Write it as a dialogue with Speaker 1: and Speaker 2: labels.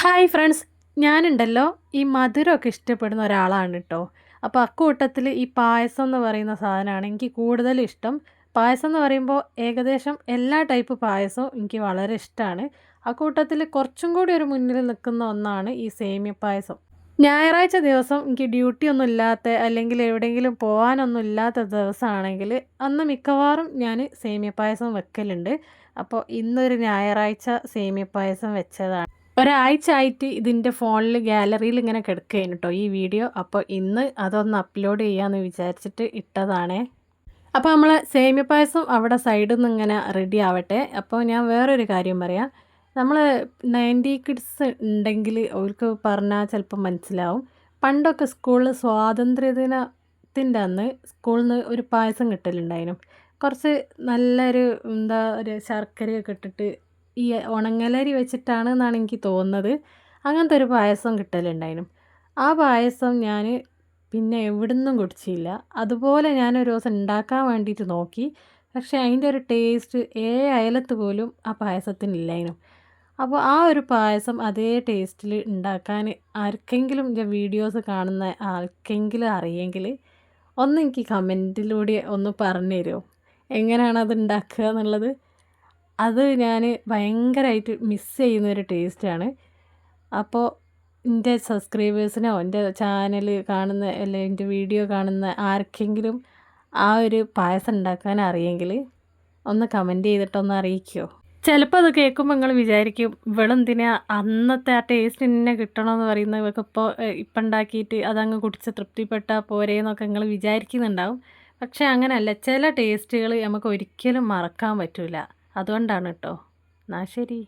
Speaker 1: Hi friends, ഞാനുണ്ടല്ലോ ഈ മധുരമൊക്കെ ഇഷ്ടപ്പെടുന്ന ഒരാളാണ് കേട്ടോ. അപ്പോൾ അക്കൂട്ടത്തിൽ ഈ പായസം എന്ന് പറയുന്ന സാധനമാണ് എനിക്ക് കൂടുതലും ഇഷ്ടം. പായസം എന്ന് പറയുമ്പോൾ ഏകദേശം എല്ലാ ടൈപ്പ് പായസവും എനിക്ക് വളരെ ഇഷ്ടമാണ്. അക്കൂട്ടത്തിൽ കുറച്ചും കൂടി ഒരു മുന്നിൽ നിൽക്കുന്ന ഒന്നാണ് ഈ സേമിയ പായസം. ഞായറാഴ്ച ദിവസം എനിക്ക് ഡ്യൂട്ടി ഒന്നും ഇല്ലാത്ത അല്ലെങ്കിൽ എവിടെയെങ്കിലും പോകാനൊന്നും ഇല്ലാത്ത ദിവസമാണെങ്കിൽ അന്ന് മിക്കവാറും ഞാൻ സേമിയ പായസം വെക്കലുണ്ട്. അപ്പോൾ ഇന്നൊരു ഞായറാഴ്ച സേമിയ പായസം വെച്ചതാണ്. ഒരാഴ്ച ആയിട്ട് ഇതിൻ്റെ ഫോണിൽ ഗാലറിയിൽ ഇങ്ങനെ കിടക്കുകയാണ് കേട്ടോ ഈ വീഡിയോ. അപ്പോൾ ഇന്ന് അതൊന്ന് അപ്ലോഡ് ചെയ്യാമെന്ന് വിചാരിച്ചിട്ട് ഇട്ടതാണേ. അപ്പോൾ നമ്മൾ സേമിയ പായസം അവിടെ സൈഡിൽ നിന്ന് ഇങ്ങനെ റെഡി ആവട്ടെ. അപ്പോൾ ഞാൻ വേറൊരു കാര്യം പറയാം. നമ്മൾ 90 കിഡ്സ് ഉണ്ടെങ്കിൽ അവർക്ക് പറഞ്ഞാൽ ചിലപ്പോൾ മനസ്സിലാവും. പണ്ടൊക്കെ സ്കൂളിൽ സ്വാതന്ത്ര്യദിനത്തിൻ്റെ അന്ന് സ്കൂളിൽ നിന്ന് ഒരു പായസം കിട്ടലുണ്ടായിരുന്നു. കുറച്ച് നല്ലൊരു എന്താ ഒരു ശർക്കരയൊക്കെ ഇട്ടിട്ട് ഈ ഉണങ്ങലരി വെച്ചിട്ടാണ് എന്നാണ് എനിക്ക് തോന്നുന്നത്. അങ്ങനത്തെ ഒരു പായസം കിട്ടലുണ്ടായിരുന്നു. ആ പായസം ഞാൻ പിന്നെ എവിടുന്നും കുടിച്ചില്ല. അതുപോലെ ഞാനൊരു ദിവസം ഉണ്ടാക്കാൻ വേണ്ടിയിട്ട് നോക്കി. പക്ഷേ അതിൻ്റെ ഒരു ടേസ്റ്റ് അയലത്ത് പോലും ആ പായസത്തിനില്ലായിരുന്നു. അപ്പോൾ ആ ഒരു പായസം അതേ ടേസ്റ്റിൽ ഉണ്ടാക്കാൻ ആർക്കെങ്കിലും എൻ്റെ വീഡിയോസ് കാണുന്ന ആർക്കെങ്കിലും അറിയെങ്കിൽ ഒന്ന് എനിക്ക് കമൻറ്റിലൂടെ ഒന്ന് പറഞ്ഞു തരുമോ, എങ്ങനെയാണ് അത് ഉണ്ടാക്കുക എന്നുള്ളത്. അത് ഞാൻ ഭയങ്കരമായിട്ട് മിസ് ചെയ്യുന്നൊരു ടേസ്റ്റാണ്. അപ്പോൾ എൻ്റെ സബ്സ്ക്രൈബേഴ്സിനോ എൻ്റെ ചാനൽ കാണുന്ന അല്ലെങ്കിൽ എൻ്റെ വീഡിയോ കാണുന്ന ആർക്കെങ്കിലും ആ ഒരു പായസം ഉണ്ടാക്കാൻ അറിയെങ്കിൽ ഒന്ന് കമൻറ്റ് ചെയ്തിട്ടൊന്ന് അറിയിക്കുമോ. ചിലപ്പോൾ അത് കേൾക്കുമ്പോൾ നിങ്ങൾ വിചാരിക്കും ഇവളെന്തിനാ അന്നത്തെ ആ ടേസ്റ്റ് തന്നെ കിട്ടണമെന്ന് പറയുന്നത്, ഇവർക്ക് ഇപ്പം ഉണ്ടാക്കിയിട്ട് അതങ്ങ് കുടിച്ച് തൃപ്തിപ്പെട്ടാൽ പോരേന്നൊക്കെ നിങ്ങൾ വിചാരിക്കുന്നുണ്ടാവും. പക്ഷേ അങ്ങനെയല്ല, ചില ടേസ്റ്റുകൾ നമുക്ക് ഒരിക്കലും മറക്കാൻ പറ്റില്ല. അതുകൊണ്ടാണ് കേട്ടോ. എന്നാൽ ശരി.